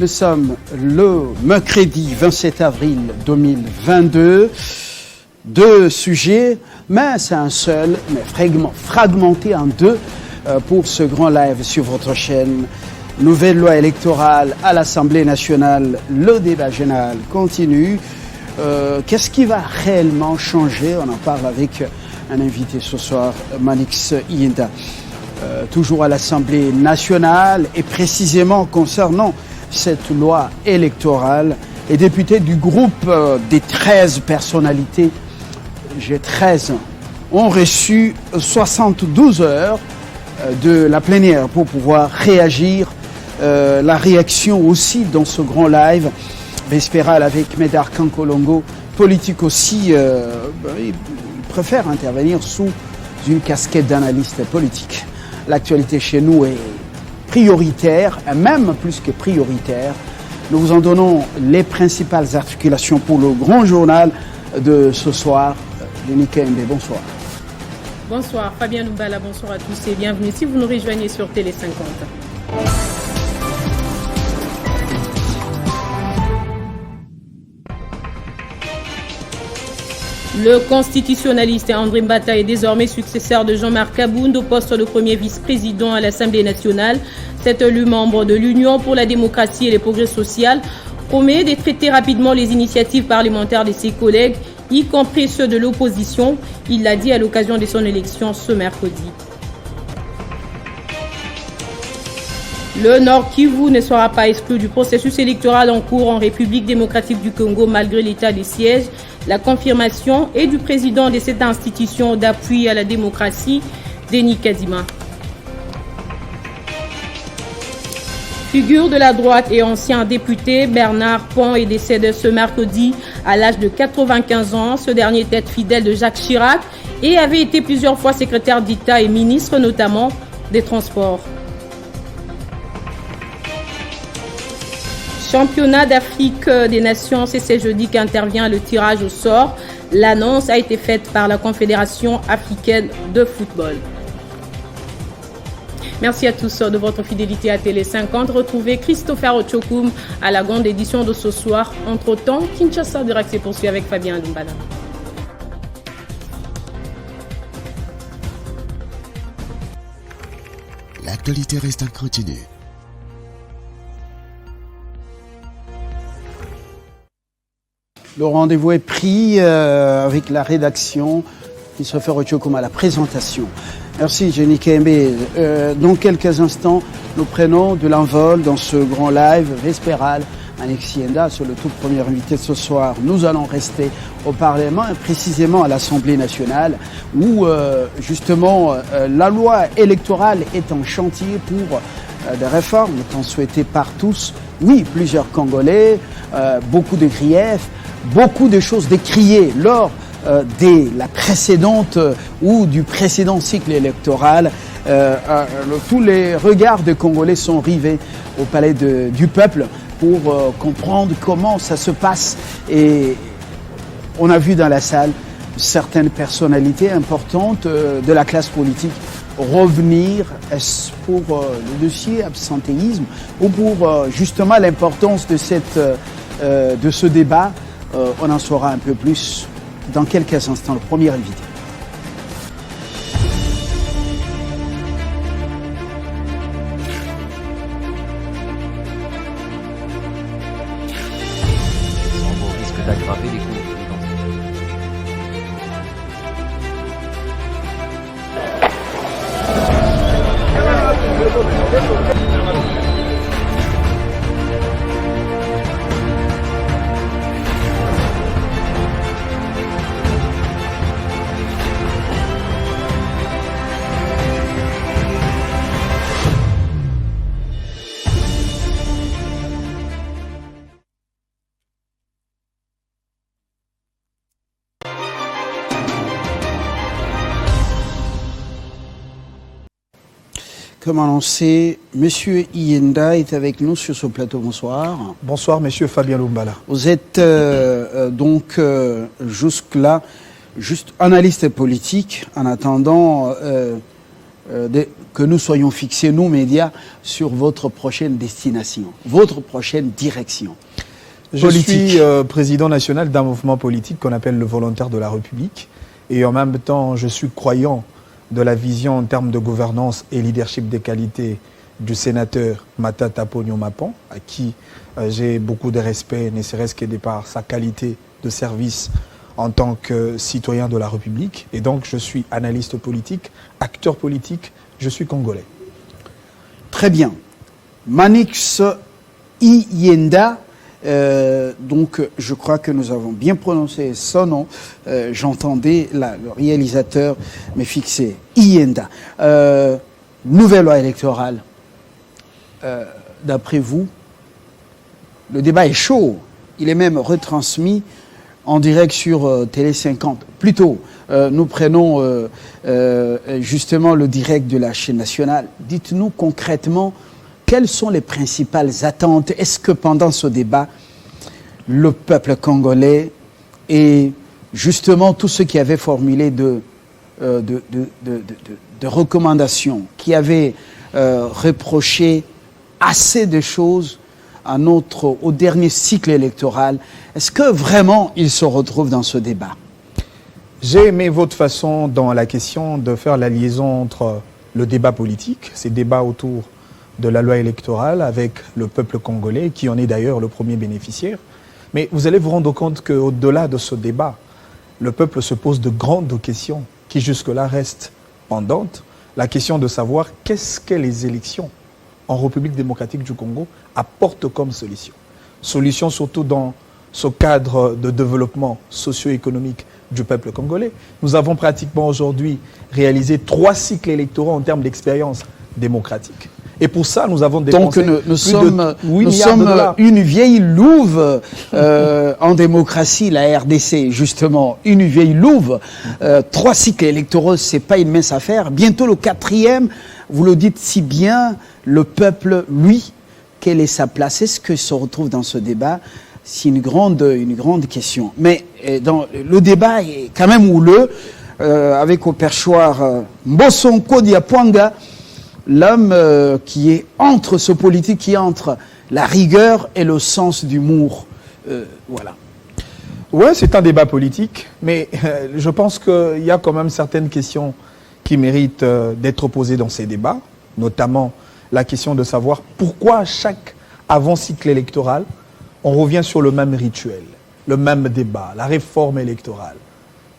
Nous sommes le mercredi 27 avril 2022. Deux sujets, mais c'est un seul, mais fragmenté en deux pour ce grand live sur votre chaîne. Nouvelle loi électorale à l'Assemblée nationale, le débat général continue. Qu'est-ce qui va réellement changer? On en parle avec un invité ce soir, Manix Iyenda. Toujours à l'Assemblée nationale et précisément concernant cette loi électorale, les députés du groupe des 13 personnalités, j'ai 13, ont reçu 72 heures de la plénière pour pouvoir réagir. La réaction aussi dans ce grand live vespéral avec Médard Kankolongo, politique aussi, il préfère intervenir sous une casquette d'analyste politique. L'actualité chez nous est prioritaire, et même plus que prioritaire. Nous vous en donnons les principales articulations pour le grand journal de ce soir. Denis Kembe, bonsoir. Bonsoir, Fabien Loubala, bonsoir à tous et bienvenue si vous nous rejoignez sur Télé 50. Le constitutionnaliste André Mbata est désormais successeur de Jean-Marc Abound au poste de premier vice-président à l'Assemblée nationale. Cet élu membre de l'Union pour la démocratie et le progrès social promet de traiter rapidement les initiatives parlementaires de ses collègues, y compris ceux de l'opposition. Il l'a dit à l'occasion de son élection ce mercredi. Le Nord Kivu ne sera pas exclu du processus électoral en cours en République démocratique du Congo malgré l'état de siège. La confirmation est du président de cette institution d'appui à la démocratie, Denis Kadima. Figure de la droite et ancien député, Bernard Pont est décédé ce mercredi à l'âge de 95 ans. Ce dernier était fidèle de Jacques Chirac et avait été plusieurs fois secrétaire d'État et ministre notamment des Transports. Championnat d'Afrique des Nations, c'est ce jeudi qu'intervient le tirage au sort. L'annonce a été faite par la Confédération africaine de football. Merci à tous de votre fidélité à Télé 50. Retrouvez Christopher Ochokoum à la grande édition de ce soir. Entre-temps, Kinshasa Direct se poursuit avec Fabien Loubala. L'actualité reste en continu. Le rendez-vous est pris avec la rédaction qui se fait comme à la présentation. Merci Jenny Kembe. Dans quelques instants, nous prenons de l'envol dans ce grand live vespéral. Manix Iyenda, sur le tout premier invité de ce soir. Nous allons rester au Parlement, et précisément à l'Assemblée nationale, où justement la loi électorale est en chantier pour des réformes tant souhaitées par tous. Oui, plusieurs Congolais, beaucoup de griefs, beaucoup de choses décriées lors de la précédente ou du précédent cycle électoral. Tous les regards des Congolais sont rivés au palais du peuple pour comprendre comment ça se passe. Et on a vu dans la salle certaines personnalités importantes de la classe politique revenir. Est-ce pour le dossier absentéisme ou pour justement l'importance de ce débat? On en saura un peu plus dans quelques instants. Le premier invité. Sans risque d'aggraver les conflits. Comme annoncé, Monsieur Iyenda est avec nous sur ce plateau. Bonsoir. Bonsoir, Monsieur Fabien Lumbala. Vous êtes jusque-là juste analyste politique en attendant que nous soyons fixés, nous médias, sur votre prochaine destination, votre prochaine direction. Je suis président national d'un mouvement politique qu'on appelle le Volontaire de la République. Et en même temps, je suis croyant de la vision en termes de gouvernance et leadership de qualité du sénateur Matata Ponyo-Mapon, à qui j'ai beaucoup de respect, ne serait-ce que de par sa qualité de service en tant que citoyen de la République. Et donc, je suis analyste politique, acteur politique, je suis congolais. Très bien. Manix Iyenda, donc je crois que nous avons bien prononcé son nom. J'entendais le réalisateur me fixer. Iyenda. Nouvelle loi électorale. D'après vous, le débat est chaud. Il est même retransmis en direct sur Télé 50. Plutôt, nous prenons justement le direct de la chaîne nationale. Dites-nous concrètement, quelles sont les principales attentes? Est-ce que pendant ce débat, le peuple congolais et justement tous ceux qui avaient formulé de recommandations, qui avaient reproché assez de choses au dernier cycle électoral, est-ce que vraiment ils se retrouvent dans ce débat? J'ai aimé votre façon dans la question de faire la liaison entre le débat politique, ces débats autour de la loi électorale avec le peuple congolais, qui en est d'ailleurs le premier bénéficiaire. Mais vous allez vous rendre compte qu'au-delà de ce débat, le peuple se pose de grandes questions qui jusque-là restent pendantes. La question de savoir qu'est-ce que les élections en République démocratique du Congo apportent comme solution. Solution surtout dans ce cadre de développement socio-économique du peuple congolais. Nous avons pratiquement aujourd'hui réalisé 3 cycles électoraux en termes d'expérience démocratique. Et pour ça, nous avons dépensé nous sommes une vieille louve en démocratie, la RDC, justement. Une vieille louve. 3 cycles électoraux, c'est pas une mince affaire. Bientôt le 4e, vous le dites si bien, le peuple, lui, quelle est sa place? Est-ce qu'il se retrouve dans ce débat? C'est une grande question. Mais le débat est quand même houleux, avec au perchoir Mbosonko Diapwanga, l'homme qui est entre ce politique, qui est entre la rigueur et le sens d'humour. Voilà. Oui, c'est un débat politique, mais je pense qu'il y a quand même certaines questions qui méritent d'être posées dans ces débats, notamment la question de savoir pourquoi à chaque avant-cycle électoral, on revient sur le même rituel, le même débat, la réforme électorale,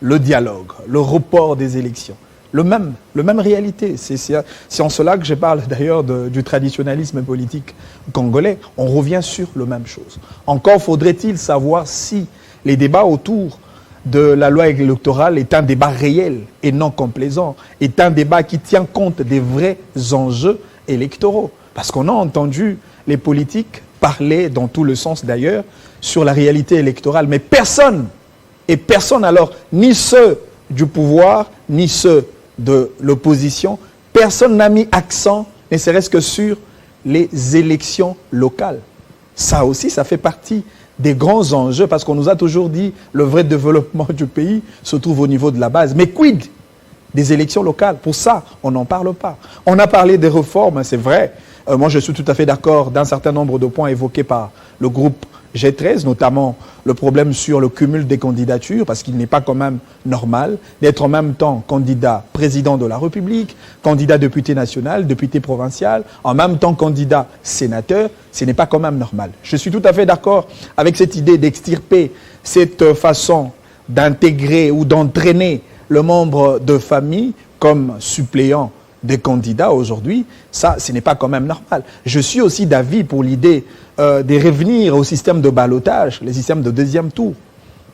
le dialogue, le report des élections. Le même réalité. C'est en cela que je parle d'ailleurs du traditionnalisme politique congolais. On revient sur la même chose. Encore faudrait-il savoir si les débats autour de la loi électorale est un débat réel et non complaisant, est un débat qui tient compte des vrais enjeux électoraux. Parce qu'on a entendu les politiques parler, dans tout le sens d'ailleurs, sur la réalité électorale. Mais personne alors, ni ceux du pouvoir, ni ceux de l'opposition, personne n'a mis accent, ne serait-ce que sur les élections locales. Ça aussi, ça fait partie des grands enjeux, parce qu'on nous a toujours dit le vrai développement du pays se trouve au niveau de la base. Mais quid des élections locales? Pour ça, on n'en parle pas. On a parlé des réformes, c'est vrai. Moi, je suis tout à fait d'accord d'un certain nombre de points évoqués par le groupe G13, notamment le problème sur le cumul des candidatures, parce qu'il n'est pas quand même normal d'être en même temps candidat président de la République, candidat député national, député provincial, en même temps candidat sénateur. Ce n'est pas quand même normal. Je suis tout à fait d'accord avec cette idée d'extirper cette façon d'intégrer ou d'entraîner le membre de famille comme suppléant des candidats aujourd'hui. Ça, ce n'est pas quand même normal. Je suis aussi d'avis pour l'idée de revenir au système de ballottage, le système de deuxième tour,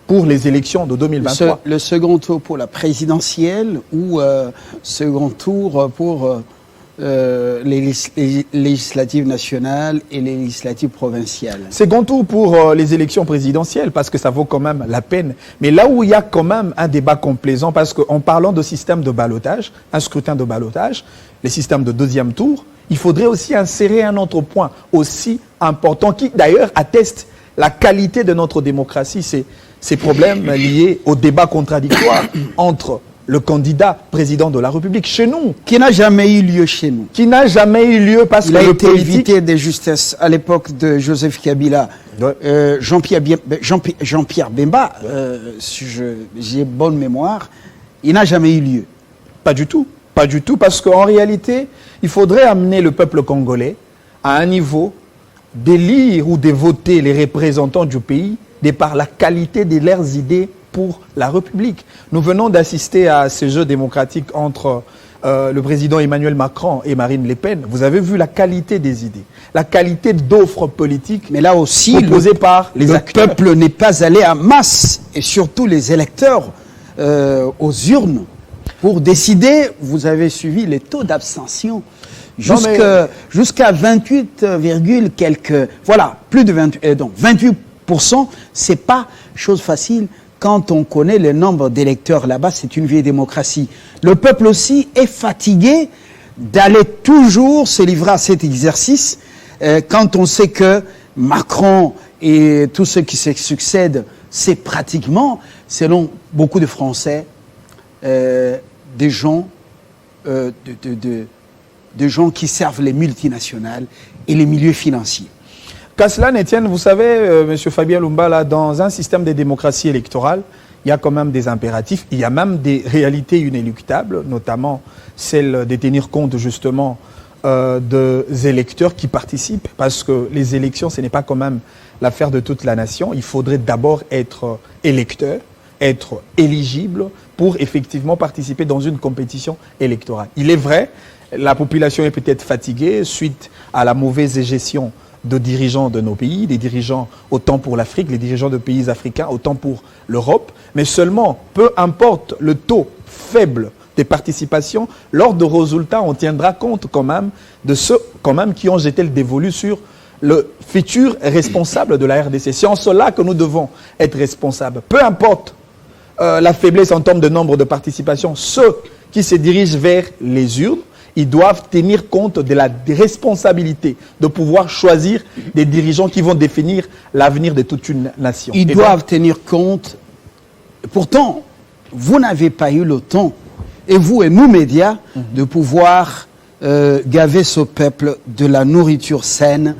pour les élections de 2023. Le second tour pour la présidentielle ou second tour pour les législatives nationales et les législatives provinciales. Second tour pour les élections présidentielles, parce que ça vaut quand même la peine. Mais là où il y a quand même un débat complaisant, parce qu'en parlant de système de ballottage, un scrutin de ballottage, les systèmes de deuxième tour, il faudrait aussi insérer un autre point aussi important, qui d'ailleurs atteste la qualité de notre démocratie, ces problèmes liés au débat contradictoire entre le candidat président de la République chez nous. Qui n'a jamais eu lieu chez nous. Qui n'a jamais eu lieu parce Il que a le été politique... évité des justesses à l'époque de Joseph Kabila. Ouais. Jean-Pierre Bemba, si j'ai bonne mémoire, il n'a jamais eu lieu. Pas du tout. Pas du tout, parce qu'en réalité, il faudrait amener le peuple congolais à un niveau d'élire ou de voter les représentants du pays de par la qualité de leurs idées pour la République. Nous venons d'assister à ces jeux démocratiques entre le président Emmanuel Macron et Marine Le Pen. Vous avez vu la qualité des idées, la qualité d'offres politiques. Mais là aussi, proposées par les acteurs. Le peuple n'est pas allé en masse, et surtout les électeurs aux urnes, pour décider. Vous avez suivi les taux d'abstention. Jusqu'à 28, quelques... Voilà, plus de 28%, c'est pas chose facile. Quand on connaît le nombre d'électeurs là-bas, c'est une vieille démocratie. Le peuple aussi est fatigué d'aller toujours se livrer à cet exercice quand on sait que Macron et tous ceux qui se succèdent, c'est pratiquement, selon beaucoup de Français, des gens gens qui servent les multinationales et les milieux financiers. Qu'à cela ne tienne, vous savez, M. Fabien Lumbala, dans un système de démocratie électorale, il y a quand même des impératifs, il y a même des réalités inéluctables, notamment celle de tenir compte justement des électeurs qui participent, parce que les élections, ce n'est pas quand même l'affaire de toute la nation. Il faudrait d'abord être électeur, être éligible pour effectivement participer dans une compétition électorale. Il est vrai, la population est peut-être fatiguée suite à la mauvaise gestion de dirigeants de nos pays, des dirigeants autant pour l'Afrique, les dirigeants de pays africains, autant pour l'Europe, mais seulement, peu importe le taux faible des participations, lors de résultats, on tiendra compte quand même de ceux qui ont jeté le dévolu sur le futur responsable de la RDC. C'est en cela que nous devons être responsables. Peu importe la faiblesse en termes de nombre de participations, ceux qui se dirigent vers les urnes, ils doivent tenir compte de la responsabilité de pouvoir choisir des dirigeants qui vont définir l'avenir de toute une nation. Ils doivent tenir compte. Pourtant, vous n'avez pas eu le temps, et vous et nous, médias, de pouvoir gaver ce peuple de la nourriture saine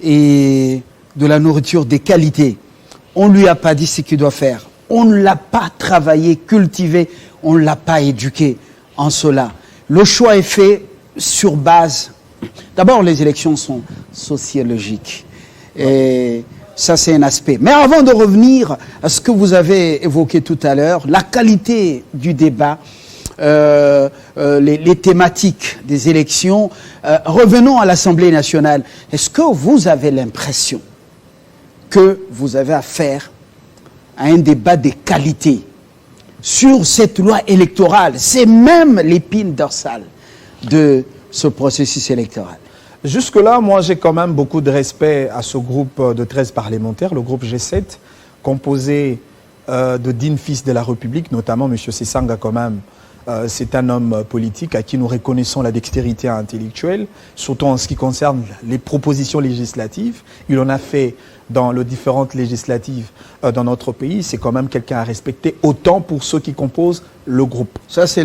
et de la nourriture de qualité. On ne lui a pas dit ce qu'il doit faire. On ne l'a pas travaillé, cultivé, on ne l'a pas éduqué en cela. Le choix est fait sur base... D'abord, les élections sont sociologiques. Et ça, c'est un aspect. Mais avant de revenir à ce que vous avez évoqué tout à l'heure, la qualité du débat, les thématiques des élections, revenons à l'Assemblée nationale. Est-ce que vous avez l'impression que vous avez affaire à un débat de qualité sur cette loi électorale? C'est même l'épine dorsale de ce processus électoral. Jusque-là, moi, j'ai quand même beaucoup de respect à ce groupe de 13 parlementaires, le groupe G7, composé de dignes fils de la République, notamment M. Sessanga quand même. C'est un homme politique à qui nous reconnaissons la dextérité intellectuelle, surtout en ce qui concerne les propositions législatives. Il en a fait dans les différentes législatives dans notre pays. C'est quand même quelqu'un à respecter, autant pour ceux qui composent le groupe. Ça, c'est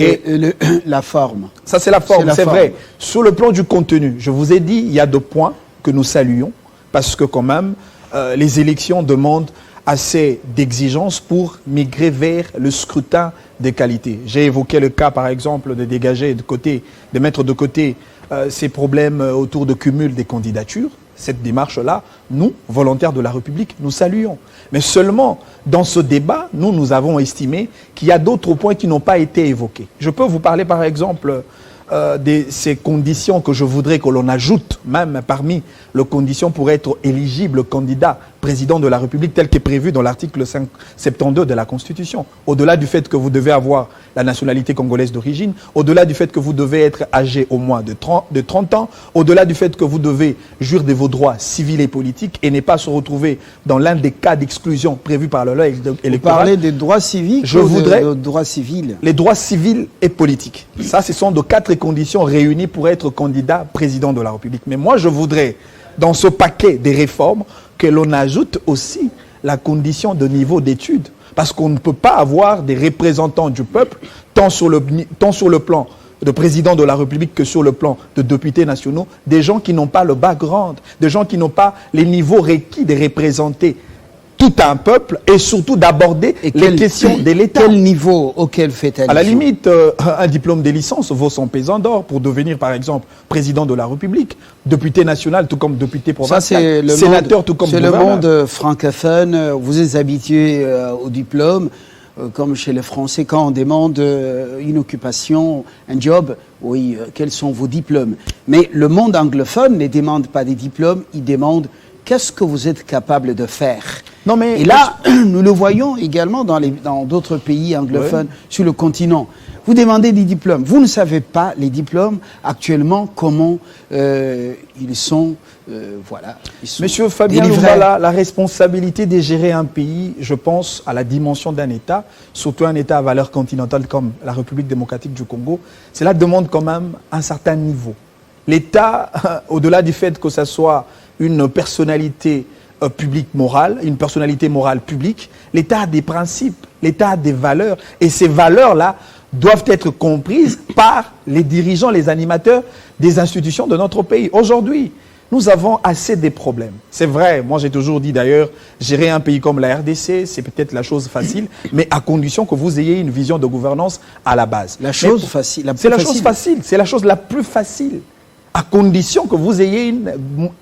la forme. Ça, c'est la forme, c'est vrai. Sur le plan du contenu, je vous ai dit, il y a 2 points que nous saluons, parce que quand même, les élections demandent assez d'exigences pour migrer vers le scrutin de qualité. J'ai évoqué le cas, par exemple, de dégager de mettre de côté ces problèmes autour de cumul des candidatures. Cette démarche-là, nous, volontaires de la République, nous saluons. Mais seulement, dans ce débat, nous avons estimé qu'il y a d'autres points qui n'ont pas été évoqués. Je peux vous parler, par exemple, de ces conditions que je voudrais que l'on ajoute, même parmi les conditions pour être éligible candidat président de la République tel qu'est prévu dans l'article 72 de la Constitution. Au-delà du fait que vous devez avoir la nationalité congolaise d'origine, au-delà du fait que vous devez être âgé au moins de 30 ans, au-delà du fait que vous devez jouir de vos droits civils et politiques et ne pas se retrouver dans l'un des cas d'exclusion prévus par la loi électorale. Vous parlez des droits civiques des droits civils? Les droits civils et politiques. Ça, ce sont de 4 conditions réunies pour être candidat président de la République. Mais moi, je voudrais, dans ce paquet des réformes, que l'on ajoute aussi la condition de niveau d'études. Parce qu'on ne peut pas avoir des représentants du peuple, tant sur le plan de président de la République que sur le plan de députés nationaux, des gens qui n'ont pas le background, des gens qui n'ont pas les niveaux requis de représenter tout un peuple et surtout d'aborder les questions de l'État. Quel niveau auquel fait allusion? À la limite, un diplôme de licence vaut son pesant d'or pour devenir, par exemple, président de la République, député national, tout comme député provincial, sénateur, tout comme gouverneur. C'est le monde francophone. Vous êtes habitué au diplôme, comme chez les Français, quand on demande une occupation, un job, oui, quels sont vos diplômes? Mais le monde anglophone ne demande pas des diplômes, il demande qu'est-ce que vous êtes capable de faire. Non, mais et là, nous le voyons également dans d'autres pays anglophones, sur le continent. Vous demandez des diplômes. Vous ne savez pas, les diplômes, actuellement, comment ils sont, voilà. Monsieur Fabien Lumbala, la responsabilité de gérer un pays, je pense à la dimension d'un État, surtout un État à valeur continentale comme la République démocratique du Congo, cela demande quand même un certain niveau. L'État, au-delà du fait que ce soit une personnalité publique morale, une personnalité morale publique, l'État a des principes, l'État a des valeurs. Et ces valeurs-là doivent être comprises par les dirigeants, les animateurs des institutions de notre pays. Aujourd'hui, nous avons assez de problèmes. C'est vrai, moi j'ai toujours dit d'ailleurs, gérer un pays comme la RDC, c'est peut-être la chose facile, mais à condition que vous ayez une vision de gouvernance à la base. La chose facile. C'est la chose facile, c'est la chose la plus facile. À condition que vous ayez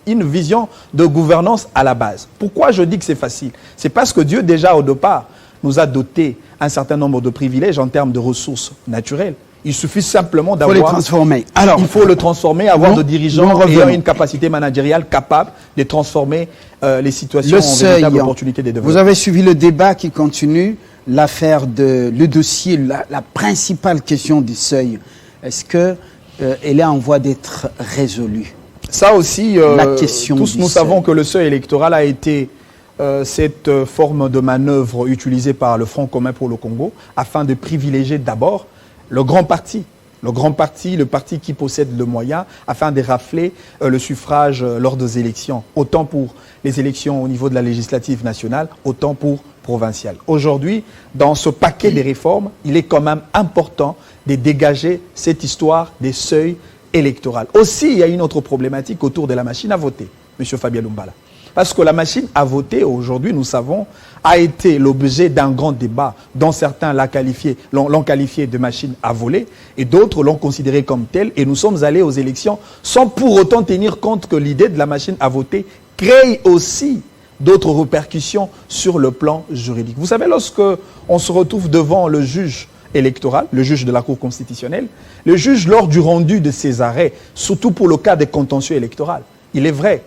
une vision de gouvernance à la base. Pourquoi je dis que c'est facile? C'est parce que Dieu, déjà au départ, nous a doté un certain nombre de privilèges en termes de ressources naturelles. Il suffit simplement d'avoir... Il faut les transformer. Alors, il faut le transformer, avoir des dirigeants ayant une capacité managériale capable de transformer les situations en véritable opportunité de développement. Vous avez suivi le débat qui continue, le dossier, la principale question du seuil. Est-ce que elle est en voie d'être résolue? Ça aussi, la question tous nous savons que le seuil électoral a été cette forme de manœuvre utilisée par le Front commun pour le Congo afin de privilégier d'abord le grand parti. Le parti qui possède le moyen afin de rafler le suffrage lors des élections, autant pour les élections au niveau de la législative nationale, autant pour provinciale. Aujourd'hui, dans ce paquet de réformes, il est quand même important de dégager cette histoire des seuils électoraux. Aussi, il y a une autre problématique autour de la machine à voter, M. Fabien Lumbala. Parce que la machine à voter, aujourd'hui, nous savons, a été l'objet d'un grand débat, dont certains l'ont qualifié de machine à voler, et d'autres l'ont considéré comme telle, et nous sommes allés aux élections sans pour autant tenir compte que l'idée de la machine à voter crée aussi d'autres répercussions sur le plan juridique. Vous savez, lorsque on se retrouve devant le juge électoral, le juge de la Cour constitutionnelle, le juge, lors du rendu de ses arrêts, surtout pour le cas des contentieux électoraux, il est vrai,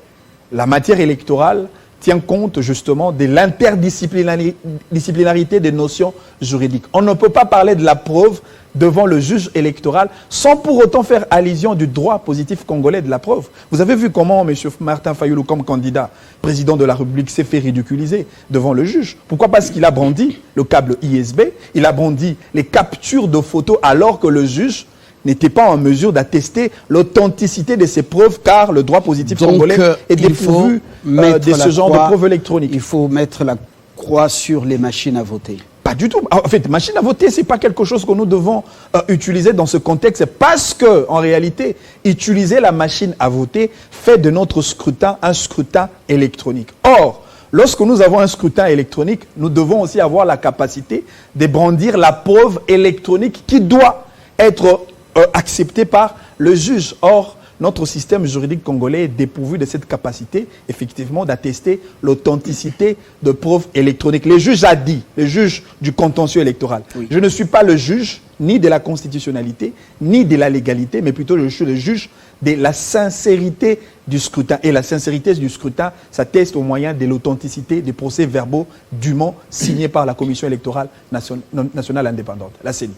la matière électorale tient compte justement de l'interdisciplinarité des notions juridiques. On ne peut pas parler de la preuve devant le juge électoral sans pour autant faire allusion du droit positif congolais de la preuve. Vous avez vu comment M. Martin Fayulu, comme candidat président de la République, s'est fait ridiculiser devant le juge. Pourquoi? Parce qu'il a brandi le câble ISB, il a brandi les captures de photos alors que le juge n'était pas en mesure d'attester l'authenticité de ces preuves, car le droit positif congolais est dépourvu de ce genre de preuves électroniques. Il faut mettre la croix sur les machines à voter. Pas du tout. En fait, machine à voter, ce n'est pas quelque chose que nous devons utiliser dans ce contexte, parce que, en réalité, utiliser la machine à voter fait de notre scrutin un scrutin électronique. Or, lorsque nous avons un scrutin électronique, nous devons aussi avoir la capacité de brandir la preuve électronique qui doit être accepté par le juge. Or, notre système juridique congolais est dépourvu de cette capacité, effectivement, d'attester l'authenticité de preuves électroniques. Le juge a dit, le juge du contentieux électoral, oui. Je ne suis pas le juge ni de la constitutionnalité, ni de la légalité, mais plutôt le juge de la sincérité du scrutin. Et la sincérité du scrutin s'atteste au moyen de l'authenticité des procès-verbaux dûment signés par la Commission électorale nationale indépendante, la CENI.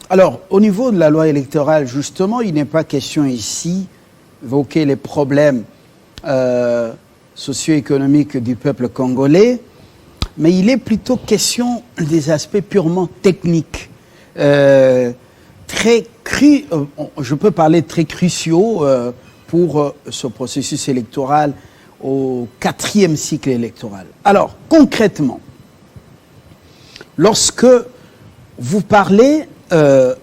Alors, au niveau de la loi électorale, justement, il n'est pas question ici d'évoquer les problèmes socio-économiques du peuple congolais, mais il est plutôt question des aspects purement techniques, très je peux parler très cruciaux pour ce processus électoral au 4e cycle électoral. Alors, concrètement, lorsque vous parlez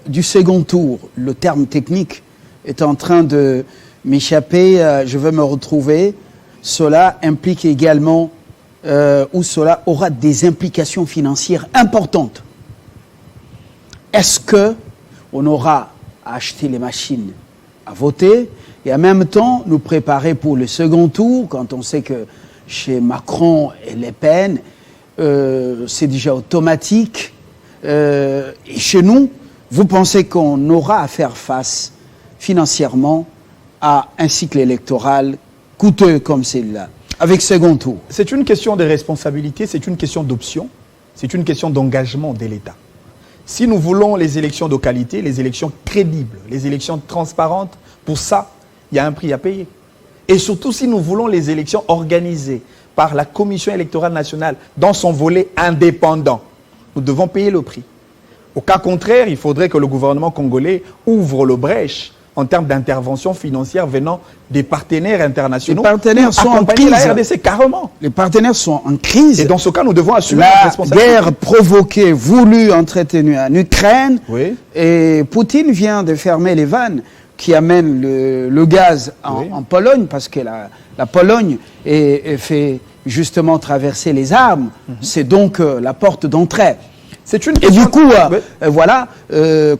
du second tour, le terme technique est en train de m'échapper, je vais me retrouver, cela implique également, ou cela aura des implications financières importantes. Est-ce qu'on aura à acheter les machines à voter et en même temps nous préparer pour le second tour, quand on sait que chez Macron et Le Pen, c'est déjà automatique. Et chez nous, vous pensez qu'on aura à faire face financièrement à un cycle électoral coûteux comme celui-là, avec second tour? C'est une question de responsabilité, c'est une question d'option, c'est une question d'engagement de l'État. Si nous voulons les élections de qualité, les élections crédibles, les élections transparentes, pour ça, il y a un prix à payer. Et surtout, si nous voulons les élections organisées par la Commission électorale nationale dans son volet indépendant, nous devons payer le prix. Au cas contraire, il faudrait que le gouvernement congolais ouvre le brèche en termes d'intervention financière venant des partenaires internationaux. Les partenaires sont en crise. La RDC carrément. Les partenaires sont en crise. Et dans ce cas, nous devons assumer notre la responsabilité. guerre provoquée, voulue, entretenue en Ukraine. Oui. Et Poutine vient de fermer les vannes qui amènent le gaz en Pologne, parce que la Pologne fait justement traverser les armes. C'est donc la porte d'entrée. C'est une Et question... du coup, voilà,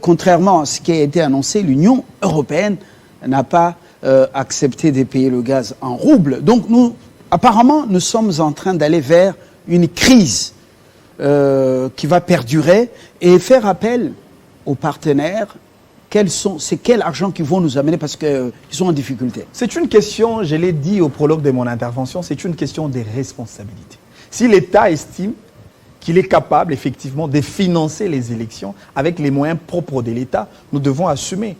contrairement à ce qui a été annoncé, l'Union européenne n'a pas accepté de payer le gaz en roubles. Donc nous, apparemment, nous sommes en train d'aller vers une crise qui va perdurer et faire appel aux partenaires. C'est quel argent qu'ils vont nous amener parce qu'ils sont en difficulté? C'est une question, je l'ai dit au prologue de mon intervention, c'est une question des responsabilités. Si l'État estime qu'il est capable effectivement de financer les élections avec les moyens propres de l'État, nous devons assumer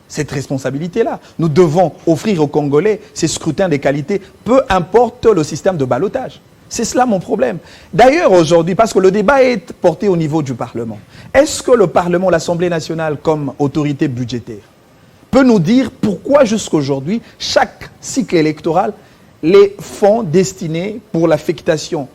cette responsabilité-là. Nous devons offrir aux Congolais ces scrutins de qualité, peu importe le système de ballotage. C'est cela mon problème. D'ailleurs aujourd'hui, parce que le débat est porté au niveau du Parlement, est-ce que le Parlement, l'Assemblée nationale comme autorité budgétaire, peut nous dire pourquoi jusqu'aujourd'hui, chaque cycle électoral, les fonds destinés pour l'affectation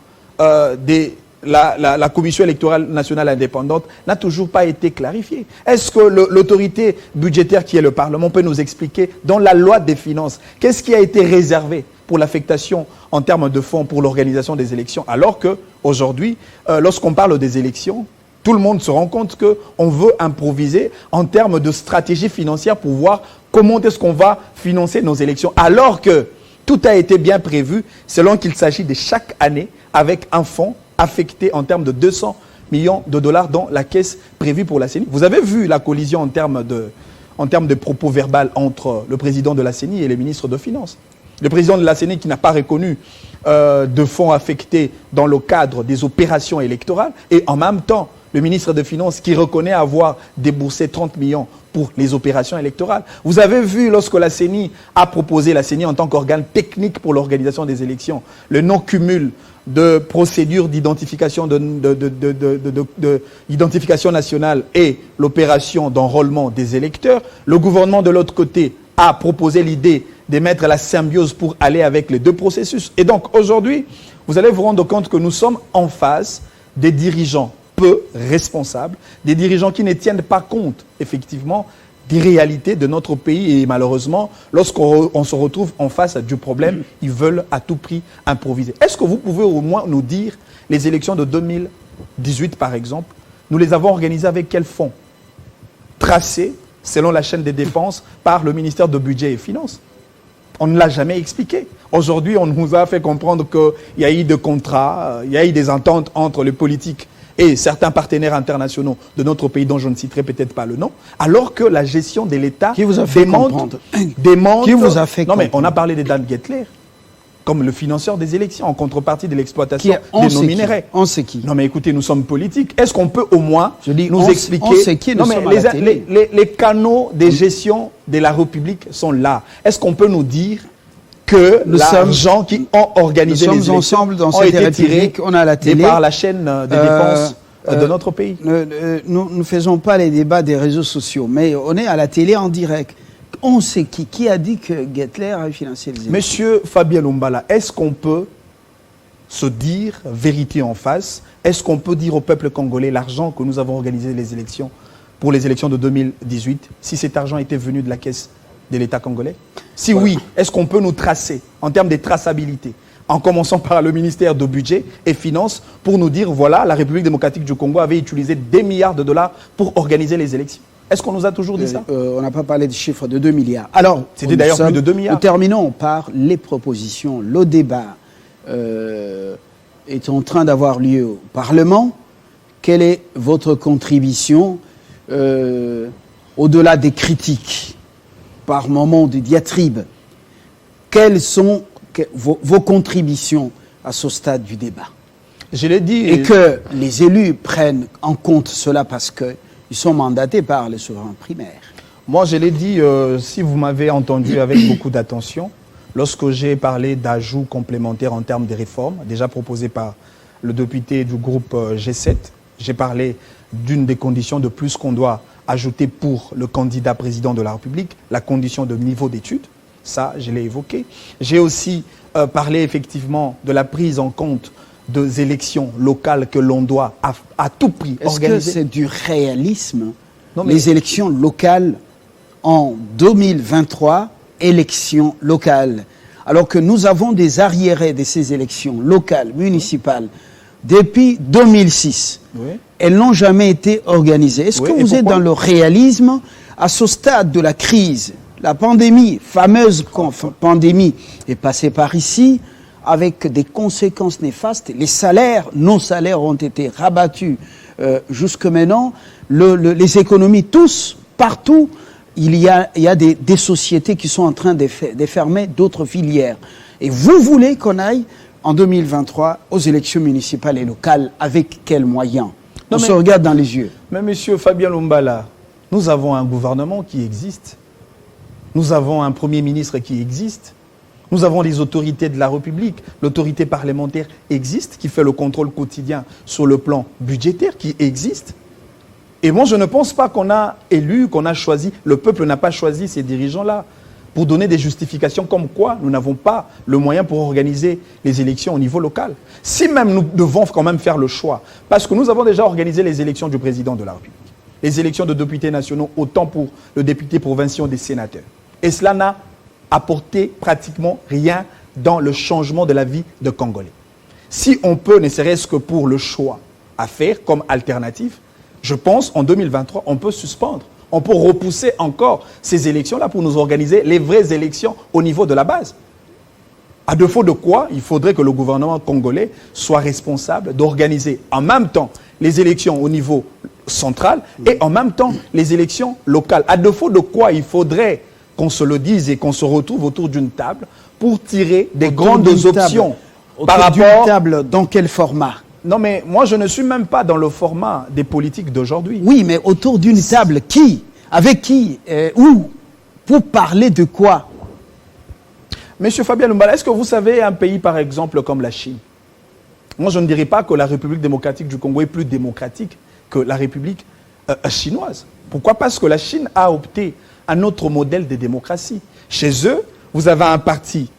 la Commission électorale nationale indépendante n'a toujours pas été clarifiée? Est-ce que l'autorité budgétaire qui est le Parlement peut nous expliquer dans la loi des finances qu'est-ce qui a été réservé pour l'affectation en termes de fonds pour l'organisation des élections, alors qu'aujourd'hui, lorsqu'on parle des élections, tout le monde se rend compte qu'on veut improviser en termes de stratégie financière pour voir comment est-ce qu'on va financer nos élections, alors que tout a été bien prévu selon qu'il s'agit de chaque année avec un fonds affecté en termes de 200 millions de dollars dans la caisse prévue pour la CENI. Vous avez vu la collision en termes de propos verbal entre le président de la CENI et les ministres de Finances. Le président de la CENI qui n'a pas reconnu de fonds affectés dans le cadre des opérations électorales, et en même temps le ministre des Finances qui reconnaît avoir déboursé 30 millions pour les opérations électorales. Vous avez vu lorsque la CENI a proposé, la CENI en tant qu'organe technique pour l'organisation des élections, le non-cumul de procédures d'identification d'identification nationale et l'opération d'enrôlement des électeurs, le gouvernement de l'autre côté a proposé l'idée de mettre la symbiose pour aller avec les deux processus. Et donc aujourd'hui, vous allez vous rendre compte que nous sommes en face des dirigeants peu responsables, des dirigeants qui ne tiennent pas compte effectivement des réalités de notre pays, et malheureusement, lorsqu'on se retrouve en face du problème, ils veulent à tout prix improviser. Est-ce que vous pouvez au moins nous dire, les élections de 2018 par exemple, nous les avons organisées avec quels fonds? Tracés selon la chaîne des dépenses par le ministère de Budget et Finances. On ne l'a jamais expliqué. Aujourd'hui, on nous a fait comprendre qu'il y a eu des contrats, il y a eu des ententes entre les politiques et certains partenaires internationaux de notre pays, dont je ne citerai peut-être pas le nom, alors que la gestion de l'État Qui vous a fait comprendre? Qui vous a fait Non, mais on comprendre? a parlé de Dan Gettler comme le financeur des élections, en contrepartie de l'exploitation On des sait nos qui? minerais. On sait qui? Non, mais écoutez, nous sommes politiques. Est-ce qu'on peut au moins nous expliquer... on sait qui, nous non, mais sommes à la télé. les canaux de gestion de la République sont là. Est-ce qu'on peut nous dire que l'argent qui ont organisé les élections ensemble dans ont cette été tirés République, on a la télé. par la chaîne des dépenses de notre pays? Nous ne faisons pas les débats des réseaux sociaux, mais on est à la télé en direct. On sait qui. Qui a dit que Gettler a financé les élections? Monsieur Fabien Lumbala, est-ce qu'on peut se dire vérité en face? Est-ce qu'on peut dire au peuple congolais l'argent que nous avons organisé les élections pour les élections de 2018, si cet argent était venu de la caisse de l'État congolais? Si oui, est-ce qu'on peut nous tracer en termes de traçabilité, en commençant par le ministère de Budget et Finances, pour nous dire, voilà, la République démocratique du Congo avait utilisé des milliards de dollars pour organiser les élections? Est-ce qu'on nous a toujours dit ça? On n'a pas parlé du chiffre de 2 milliards. Alors, c'était d'ailleurs plus de 2 milliards. Nous terminons par les propositions. Le débat est en train d'avoir lieu au Parlement. Quelle est votre contribution au-delà des critiques, par moments de diatribe? Quelles sont vos contributions à ce stade du débat? Je l'ai dit. Et que les élus prennent en compte cela parce qu'ils sont mandatés par les souverains primaires. Moi, je l'ai dit, si vous m'avez entendu avec beaucoup d'attention, lorsque j'ai parlé d'ajouts complémentaires en termes de réformes, déjà proposées par le député du groupe G7, j'ai parlé d'une des conditions de plus qu'on doit ajouter pour le candidat président de la République, la condition de niveau d'études. Ça, je l'ai évoqué. J'ai aussi parlé effectivement de la prise en compte des élections locales que l'on doit à tout prix organiser. Est-ce que c'est du réalisme? Non, mais... Les élections locales en 2023, élections locales, alors que nous avons des arriérés de ces élections locales, municipales, depuis 2006. Oui. Elles n'ont jamais été organisées. Est-ce que vous êtes dans le réalisme à ce stade de la crise? La pandémie, fameuse pandémie, est passée par ici avec des conséquences néfastes. Les salaires, nos salaires ont été rabattus jusque maintenant. Les économies, tous, partout, il y a des sociétés qui sont en train de fermer d'autres filières. Et vous voulez qu'on aille en 2023 aux élections municipales et locales avec quels moyens? On se regarde dans les yeux. Mais monsieur Fabien Lumbala, nous avons un gouvernement qui existe. Nous avons un Premier ministre qui existe. Nous avons les autorités de la République. L'autorité parlementaire existe, qui fait le contrôle quotidien sur le plan budgétaire, qui existe. Et moi, je ne pense pas qu'on a élu, qu'on a choisi, le peuple n'a pas choisi ces dirigeants-là pour donner des justifications comme quoi nous n'avons pas le moyen pour organiser les élections au niveau local. Si même nous devons quand même faire le choix, parce que nous avons déjà organisé les élections du président de la République, les élections de députés nationaux, autant pour le député provincial des sénateurs. Et cela n'a apporté pratiquement rien dans le changement de la vie de Congolais. Si on peut, ne serait-ce que pour le choix à faire comme alternative, je pense en 2023, on peut suspendre. On peut repousser encore ces élections-là pour nous organiser les vraies élections au niveau de la base. À défaut de quoi, il faudrait que le gouvernement congolais soit responsable d'organiser en même temps les élections au niveau central et en même temps les élections locales. À défaut de quoi, il faudrait qu'on se le dise et qu'on se retrouve autour d'une table pour tirer des grandes options. Par rapport... table, dans quel format? Non, mais moi, je ne suis même pas dans le format des politiques d'aujourd'hui. Oui, mais autour d'une table, qui? Avec qui? Où? Pour parler de quoi? Monsieur Fabien Lumbala, est-ce que vous savez un pays, par exemple, comme la Chine? Moi, je ne dirais pas que la République démocratique du Congo est plus démocratique que la République chinoise. Pourquoi? Parce que la Chine a opté un autre modèle de démocratie. Chez eux, vous avez un parti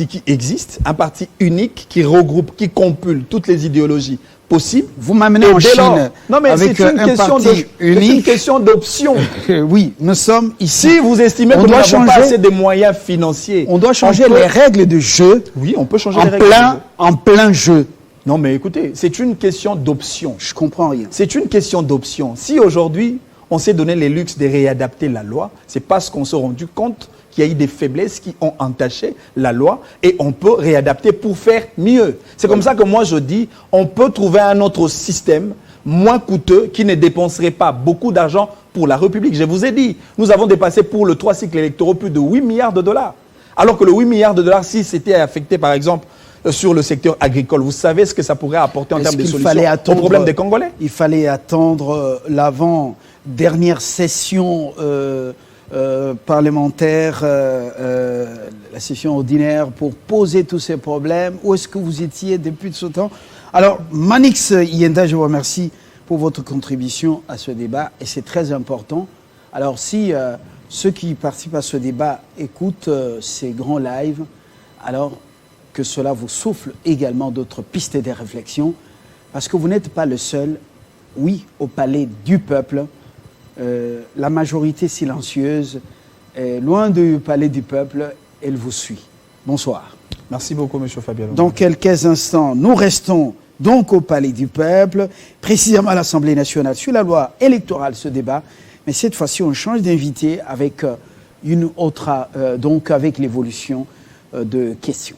qui existe, un parti unique qui regroupe, qui compule toutes les idéologies possibles. Vous m'amenez en Chine non, mais avec un parti unique. C'est une question d'option. Oui, nous sommes ici. Si vous estimez que nous n'avons pas assez de moyens financiers, on doit changer les règles de jeu. Oui, on peut changer les règles en plein jeu. Non, mais écoutez, c'est une question d'option. Je comprends rien. C'est une question d'option. Si aujourd'hui, on s'est donné les luxes de réadapter la loi, c'est parce qu'on s'est rendu compte qu'il y a eu des faiblesses qui ont entaché la loi et on peut réadapter pour faire mieux. C'est comme ça que moi je dis, on peut trouver un autre système moins coûteux qui ne dépenserait pas beaucoup d'argent pour la République. Je vous ai dit, nous avons dépassé pour le 3 cycles électoraux plus de 8 milliards de dollars. Alors que le 8 milliards de dollars, si c'était affecté par exemple sur le secteur agricole, vous savez ce que ça pourrait apporter en termes de solutions au problème des Congolais? Il fallait attendre l'avant-dernière session parlementaire, la session ordinaire, pour poser tous ces problèmes. Où est-ce que vous étiez depuis tout ce temps? Alors, Manix Yenda, je vous remercie pour votre contribution à ce débat, et c'est très important. Alors, si ceux qui participent à ce débat écoutent ces grands lives, alors que cela vous souffle également d'autres pistes de réflexion, parce que vous n'êtes pas le seul, oui, au palais du peuple. La majorité silencieuse, loin du palais du peuple, elle vous suit. Bonsoir. Merci beaucoup, M. Fabien. Dans quelques instants, nous restons donc au palais du peuple, précisément à l'Assemblée nationale, sur la loi électorale, ce débat. Mais cette fois-ci, on change d'invité avec une autre, donc avec l'évolution de questions.